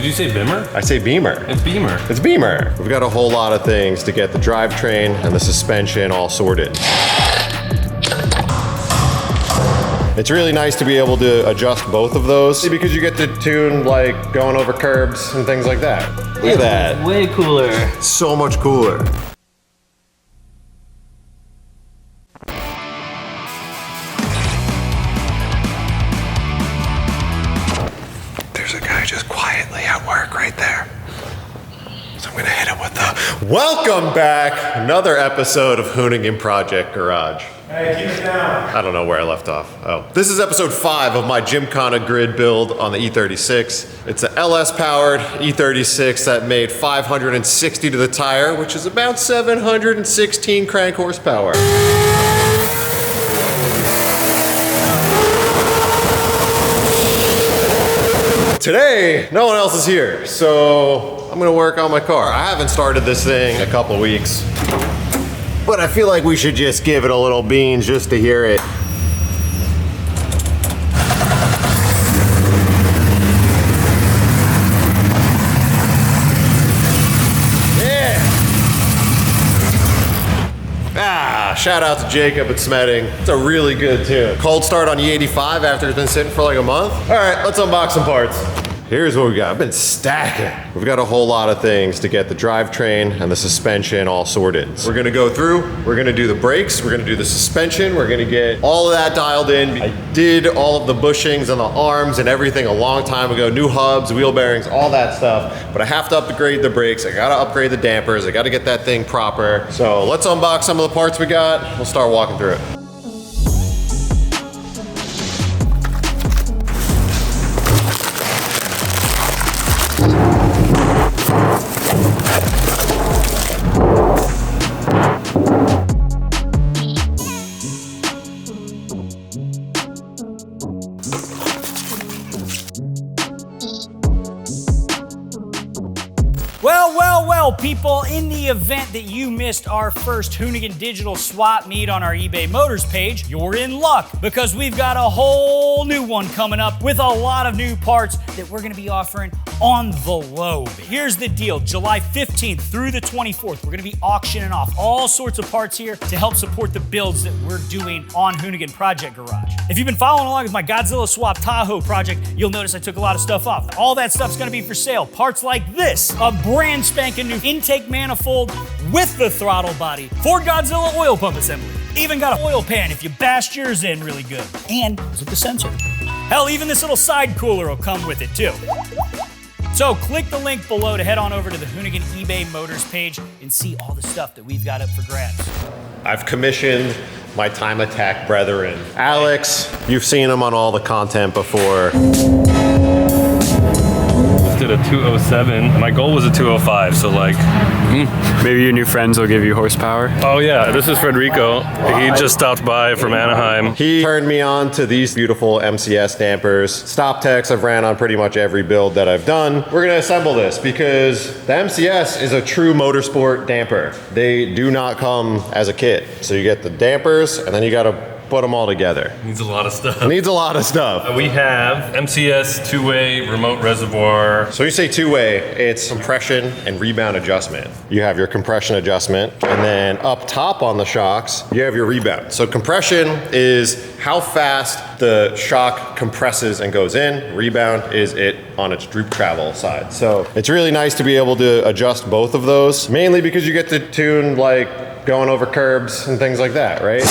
Did you say Bimmer? I say Beamer. It's Beamer. It's Beamer. We've got a whole lot of things to get the drivetrain and the suspension all sorted. It's really nice to be able to adjust both of those because you get to tune like going over curbs and things like that. Look at that. Way cooler. So much cooler. There's a guy just quietly at work right there. So I'm gonna hit him with the welcome back. Another episode of Hoonigan Project Garage. Hey, keep it down. I don't know where I left off. Oh, this is episode 5 of my Gymkhana grid build on the E36. It's an LS powered E36 that made 560 to the tire, which is about 716 crank horsepower. Today, no one else is here, so I'm gonna work on my car. I haven't started this thing in a couple weeks, but I feel like we should just give it a little beans just to hear it. Yeah! Shout out to Jacob at Smedding. It's a really good tune. Cold start on E85 after it's been sitting for like a month. All right, let's unbox some parts. Here's what we got. I've been stacking. We've got a whole lot of things to get the drivetrain and the suspension all sorted. We're gonna go through, we're gonna do the brakes, we're gonna do the suspension, we're gonna get all of that dialed in. I did all of the bushings and the arms and everything a long time ago, new hubs, wheel bearings, all that stuff, but I have to upgrade the brakes, I gotta upgrade the dampers, I gotta get that thing proper. So let's unbox some of the parts we got. We'll start walking through it. Well, people, in the event that you missed our first Hoonigan digital swap meet on our eBay Motors page, you're in luck because we've got a whole new one coming up with a lot of new parts that we're gonna be offering on the low. Here's the deal, July 15th through the 24th, we're gonna be auctioning off all sorts of parts here to help support the builds that we're doing on Hoonigan Project Garage. If you've been following along with my Godzilla Swap Tahoe project, you'll notice I took a lot of stuff off. All that stuff's gonna be for sale. Parts like this, a brand spanking new intake manifold with the throttle body, Ford Godzilla oil pump assembly. Even got an oil pan if you bashed yours in really good. And with the sensor. Hell, even this little side cooler will come with it too. So click the link below to head on over to the Hoonigan eBay Motors page and see all the stuff that we've got up for grabs. I've commissioned my Time Attack brethren. Alex, you've seen him on all the content before. Did a 207. My goal was a 205, so like... Maybe your new friends will give you horsepower. Oh yeah, this is Federico. He just stopped by from Anaheim. He turned me on to these beautiful MCS dampers. Stoptechs I've ran on pretty much every build that I've done. We're gonna assemble this because the MCS is a true motorsport damper. They do not come as a kit. So you get the dampers and then you gotta put them all together. Needs a lot of stuff. Needs a lot of stuff. We have MCS two-way remote reservoir. So you say two-way, it's compression and rebound adjustment. You have your compression adjustment, and then up top on the shocks, you have your rebound. So compression is how fast the shock compresses and goes in. Rebound is it on its droop travel side. So it's really nice to be able to adjust both of those, mainly because you get to tune like going over curbs and things like that, right?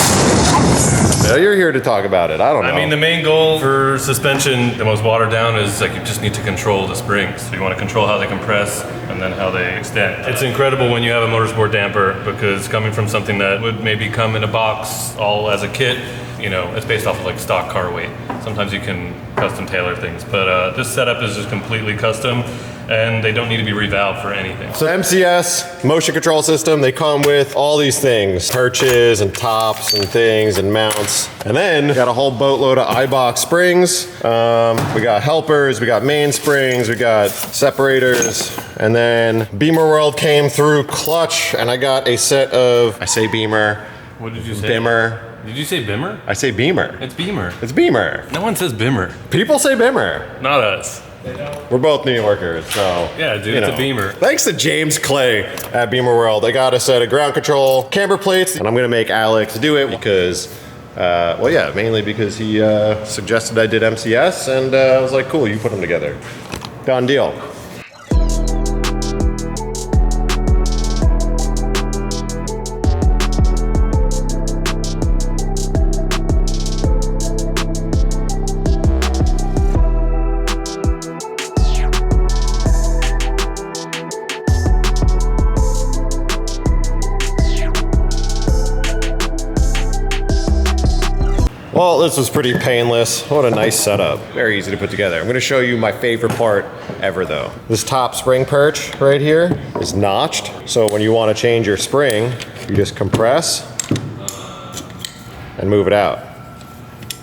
Yeah, you're here to talk about it. I don't know. I mean, the main goal for suspension, the most watered down, is like you just need to control the springs. So you want to control how they compress and then how they extend. It's incredible when you have a motorsport damper because coming from something that would maybe come in a box all as a kit, you know, it's based off of like stock car weight. Sometimes you can custom tailor things, but this setup is just completely custom and they don't need to be revalved for anything. So MCS, motion control system, they come with all these things, perches and tops and things and mounts. And then we got a whole boatload of Eibach Springs. We got helpers, we got mainsprings, we got separators. And then Beamer World came through clutch and I got a set of, I say Beamer. What did you say? Bimmer. Did you say Bimmer? I say Beamer. It's Beamer. It's Beamer. No one says Bimmer. People say Bimmer. Not us. We're both New Yorkers, so. Yeah, dude, it's a Beamer. Thanks to James Clay at Beamer World. They got a set of ground control camber plates, and I'm gonna make Alex do it because, well, yeah, mainly because he suggested I did MCS, and I was like, cool, you put them together. Done deal. Well, this was pretty painless. What a nice setup. Very easy to put together. I'm gonna show you my favorite part ever though. This top spring perch right here is notched. So when you wanna change your spring, you just compress and move it out.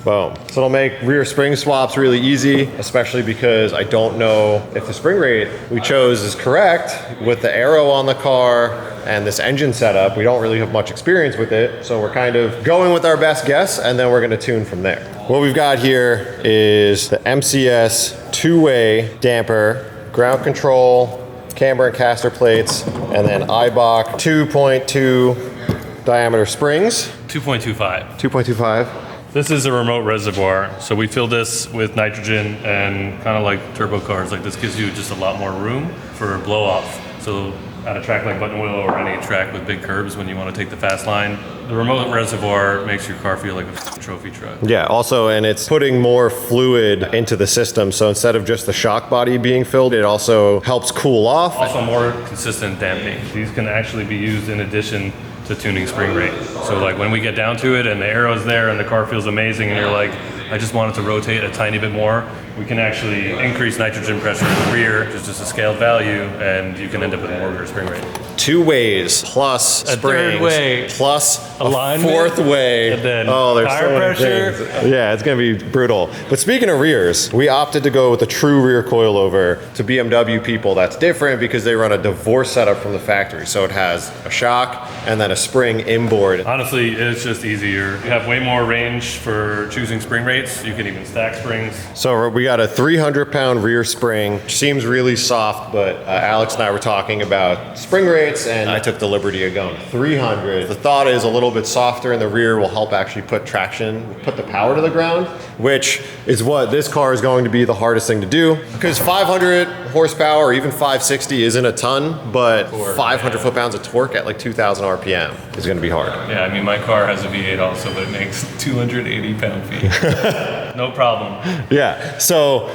Boom. So it'll make rear spring swaps really easy, especially because I don't know if the spring rate we chose is correct with the aero on the car and this engine setup. We don't really have much experience with it, so we're kind of going with our best guess, and then we're gonna tune from there. What we've got here is the MCS two-way damper, ground control, camber and caster plates, and then Eibach 2.2 diameter springs. 2.25. 2.25. This is a remote reservoir, so we fill this with nitrogen, and kind of like turbo cars, like this gives you just a lot more room for blow off. So at a track like Buttonwillow or any track with big curbs, when you want to take the fast line, the remote reservoir makes your car feel like a trophy truck. Yeah, also, and it's putting more fluid into the system. So instead of just the shock body being filled, it also helps cool off. Also more consistent damping. These can actually be used in addition to tuning spring rate. So like when we get down to it and the arrow's there and the car feels amazing and you're like, I just want it to rotate a tiny bit more, we can actually increase nitrogen pressure in the rear, which is just a scaled value, and you can end up with more rear spring rate. Two ways plus A springs third way. plus Alignment, a fourth way. and then there's tire so many pressure. things. Yeah, it's gonna be brutal. But speaking of rears, we opted to go with a true rear coilover. To BMW people, that's different because they run a divorce setup from the factory. So it has a shock and then a spring inboard. Honestly, it's just easier. You have way more range for choosing spring rates. You can even stack springs. So we got a 300-pound rear spring, which seems really soft, but Alex and I were talking about spring rates, and I took the liberty of going 300. The thought is a little bit softer in the rear will help actually put traction, put the power to the ground, which is what this car is going to be the hardest thing to do, because 500 horsepower or even 560 isn't a ton, but 500 foot-pounds of torque at like 2,000 RPM is going to be hard. Yeah, I mean, my car has a V8 also, but it makes 280 pound-feet. No problem. Yeah, so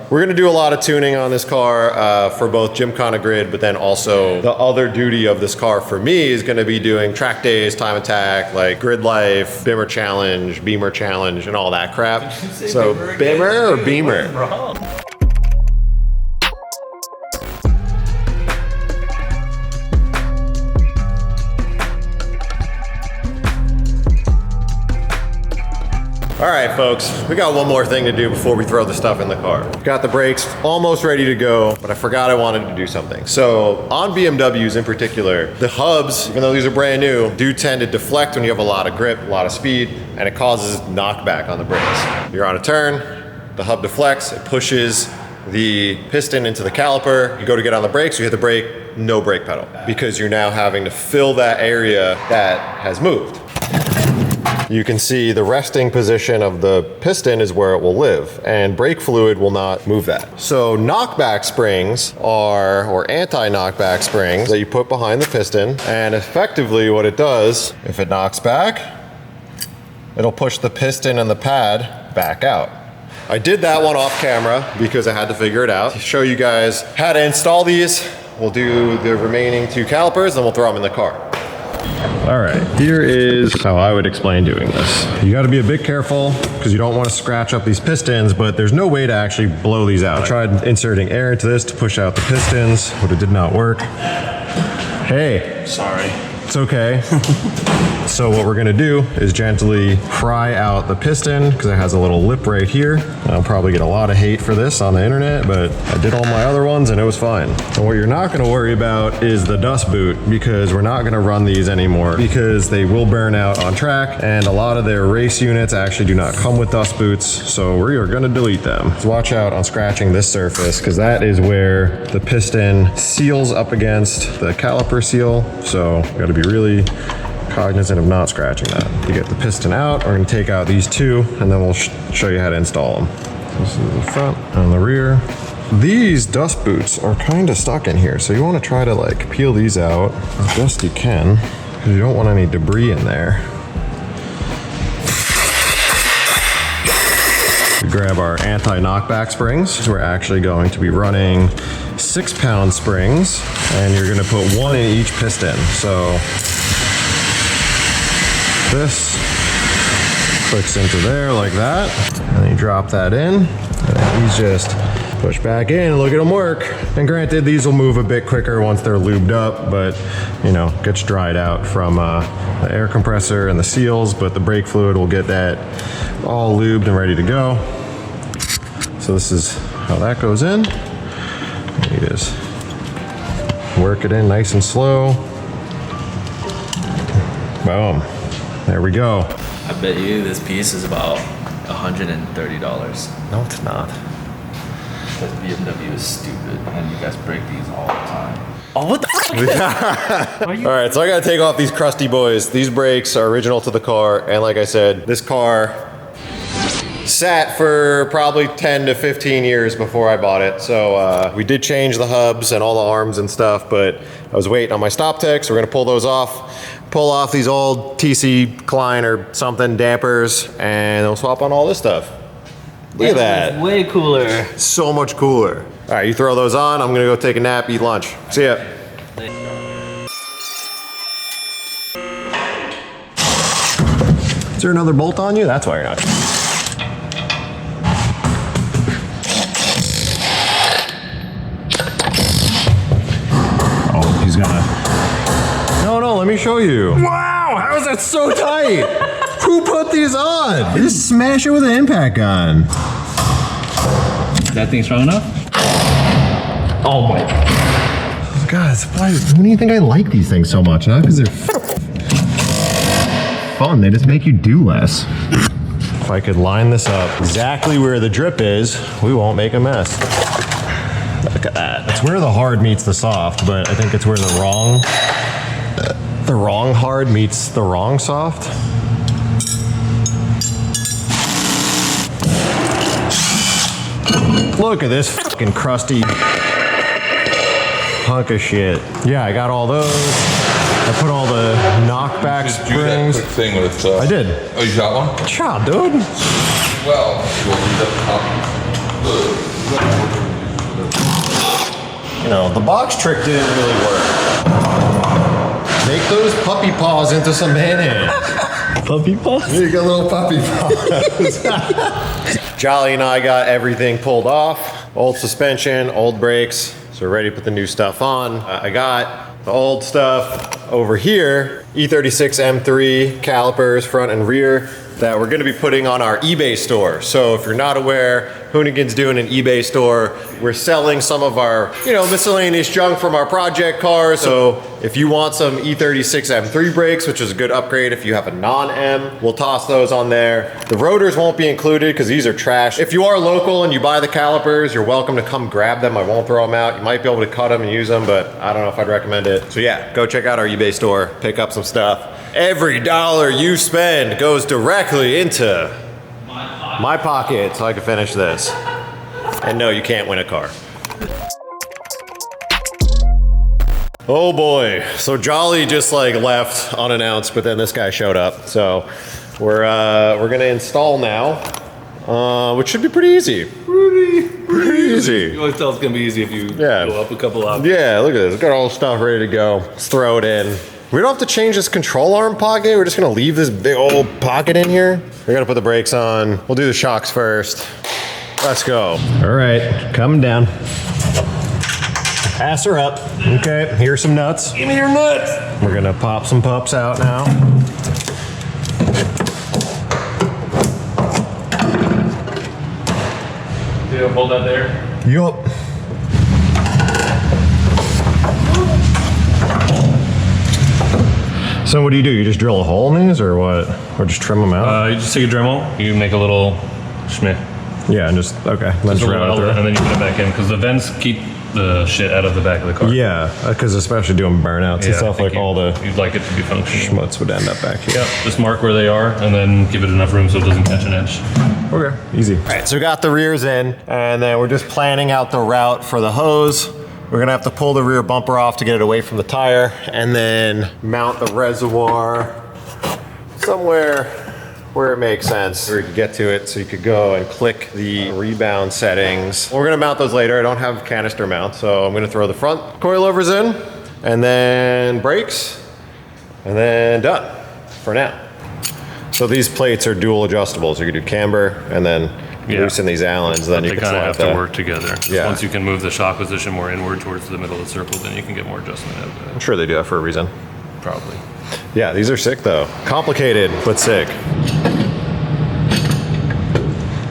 we're gonna do a lot of tuning on this car for both Gymkhana Grid, but then also the other duty of this car for me is gonna be doing track days, time attack, like Grid Life, Beamer Challenge, and all that crap. So Beamer or Beamer? Wrong. All right, folks, we got one more thing to do before we throw the stuff in the car. Got the brakes almost ready to go, but I forgot I wanted to do something. So on BMWs in particular, the hubs, even though these are brand new, do tend to deflect when you have a lot of grip, a lot of speed, and it causes knockback on the brakes. You're on a turn, the hub deflects, it pushes the piston into the caliper. You go to get on the brakes, you hit the brake, no brake pedal, because you're now having to fill that area that has moved. You can see the resting position of the piston is where it will live, and brake fluid will not move that. So knockback springs are, or anti-knockback springs that you put behind the piston, and effectively what it does, if it knocks back, it'll push the piston and the pad back out. I did that one off camera because I had to figure it out. To show you guys how to install these, we'll do the remaining two calipers, then we'll throw them in the car. All right, here is how I would explain doing this. You gotta be a bit careful because you don't want to scratch up these pistons, but there's no way to actually blow these out. I tried inserting air into this to push out the pistons, but it did not work. Hey. Sorry. It's okay. So what we're gonna do is gently pry out the piston because it has a little lip right here. I'll probably get a lot of hate for this on the internet, but I did all my other ones and it was fine. And what you're not gonna worry about is the dust boot, because we're not gonna run these anymore because they will burn out on track, and a lot of their race units actually do not come with dust boots, so we are gonna delete them. So watch out on scratching this surface because that is where the piston seals up against the caliper seal, so you gotta be really cognizant of not scratching that. To get the piston out, we're gonna take out these two and then we'll show you how to install them. So this is the front and the rear. These dust boots are kind of stuck in here, so you want to try to like peel these out as best you can because you don't want any debris in there. We grab our anti-knockback springs. We're actually going to be running 6-pound springs, and you're going to put one in each piston. So this clicks into there like that, and then you drop that in, and these just push back in and look at them work. And granted, these will move a bit quicker once they're lubed up, but you know, gets dried out from the air compressor and the seals, but the brake fluid will get that all lubed and ready to go. So this is how that goes in. You just work it in nice and slow. Boom. There we go. I bet you this piece is about $130. No, it's not. Because BMW is stupid and you guys break these all the time. Oh, what the fuck? All right, so I gotta take off these crusty boys. These brakes are original to the car, and like I said, this car sat for probably 10 to 15 years before I bought it. So we did change the hubs and all the arms and stuff, but I was waiting on my Stoptech, so we're gonna pull those off. Pull off these old TC Klein or something dampers, and we'll swap on all this stuff. Look at that. Way cooler. So much cooler. All right, you throw those on. I'm gonna go take a nap, eat lunch. See ya. Is there another bolt on you? That's why you're not. Oh, he's gonna. No, let me show you. Wow, how is that so tight? Who put these on? You just smash it with an impact gun. That thing strong enough? Oh my. Guys, why do you think I like these things so much? Not because they're fun, they just make you do less. If I could line this up exactly where the drip is, we won't make a mess. Look at that. It's where the hard meets the soft, but I think it's where the wrong hard meets the wrong soft. Look at this fucking crusty hunk of shit. Yeah, I got all those. I put all the knockback Just do that springs. quick thing with. I did. Oh, you got one? Cha, dude. Well, we'll leave that You know, the box trick didn't really work. Make those puppy paws into some mayonnaise. Puppy paws? You got little puppy paws. Jolly and I got everything pulled off. Old suspension, old brakes. So we're ready to put the new stuff on. I got the old stuff over here. E36 M3 calipers, front and rear, that we're gonna be putting on our eBay store. So if you're not aware, Hoonigan's doing an eBay store. We're selling some of our, miscellaneous junk from our project cars. So if you want some E36 M3 brakes, which is a good upgrade if you have a non-M, we'll toss those on there. The rotors won't be included because these are trash. If you are local and you buy the calipers, you're welcome to come grab them. I won't throw them out. You might be able to cut them and use them, but I don't know if I'd recommend it. So yeah, go check out our eBay store, pick up some stuff. Every dollar you spend goes directly into my pocket so I can finish this. And no, you can't win a car. Oh boy, so Jolly just left unannounced, but then this guy showed up. So we're gonna install now, which should be pretty easy. Pretty easy. You always tell it's gonna be easy if you Yeah. go up a couple options. Yeah, look at this. Got all the stuff ready to go. Let's throw it in. We don't have to change this control arm pocket. We're just gonna leave this big old pocket in here. We're gonna put the brakes on. We'll do the shocks first. Let's go. All right, coming down. Pass her up. Okay, here's some nuts. Give me your nuts. We're gonna pop some pups out now. Do hold that there. Yup. So what do? You just drill a hole in these or what? Or just trim them out? You just take a Dremel, you make a little schmick. Yeah, and just, okay. Then Just a just little route it outlet, through. and then you put it back in, because the vents keep the shit out of the back of the car. Yeah, because especially doing burnouts and I stuff, think like all the you'd like it to be functional. schmutz would end up back here. Yeah, just mark where they are, and then give it enough room so it doesn't catch an edge. Okay, easy. All right, so we got the rears in, and then we're just planning out the route for the hose. We're gonna have to pull the rear bumper off to get it away from the tire, and then mount the reservoir somewhere where it makes sense, where you can get to it, so you could go and click the rebound settings. We're gonna mount those later. I don't have canister mount, so I'm gonna throw the front coilovers in, and then brakes, and then done for now. So these plates are dual adjustables. You can do camber, and then loosen these Allens, then you They can kind of slide have that. to work together. Yeah. Once you can move the shock position more inward towards the middle of the circle, then you can get more adjustment out of I'm it. sure they do that for a reason. Probably. Yeah, these are sick though. Complicated, but sick.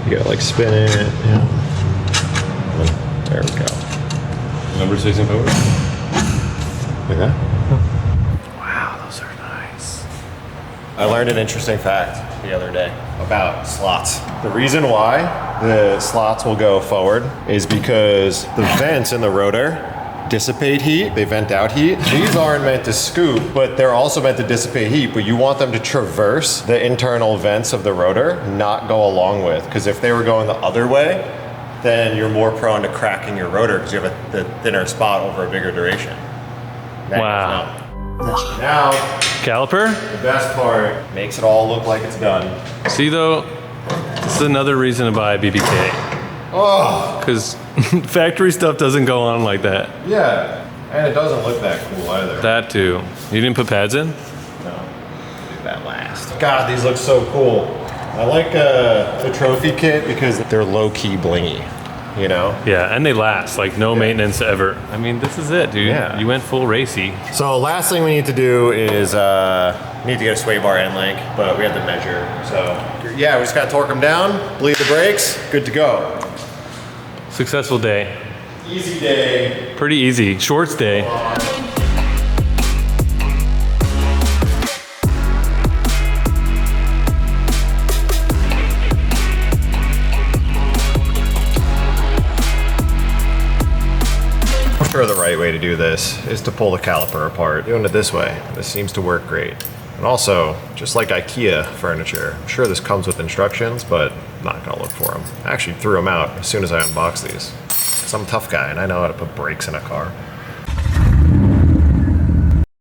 You gotta like spin it, yeah. There we go. Numbers facing forward. Like that? Wow, those are nice. I learned an interesting fact the other day about slots. The reason why the slots will go forward is because the vents in the rotor dissipate heat, they vent out heat. These aren't meant to scoop, but they're also meant to dissipate heat, but you want them to traverse the internal vents of the rotor, not go along with, because if they were going the other way, then you're more prone to cracking your rotor because you have the thinner spot over a bigger duration. Wow. Now, Caliper? the best part, makes it all look like it's done. See though, this is another reason to buy a BBK. Oh, Because factory stuff doesn't go on like that. yeah. And it doesn't look that cool either. That too. You didn't put pads in? No. Do that last. God, these look so cool. I like the trophy kit because they're low-key blingy, you know? Yeah, and they last. Like no maintenance ever. I mean, this is it, dude. Yeah. You went full racy. So last thing we need to do is need to get a sway bar end link, but we have to measure. So yeah, we just gotta torque them down, bleed the brakes, good to go. Successful day. Easy day. Pretty easy. Shorts day. I'm sure the right way to do this is to pull the caliper apart. Doing it this way, this seems to work great. And also, just like IKEA furniture, I'm sure this comes with instructions, but I'm not gonna look for them. I actually threw them out as soon as I unboxed these. 'Cause I'm a tough guy and I know how to put brakes in a car.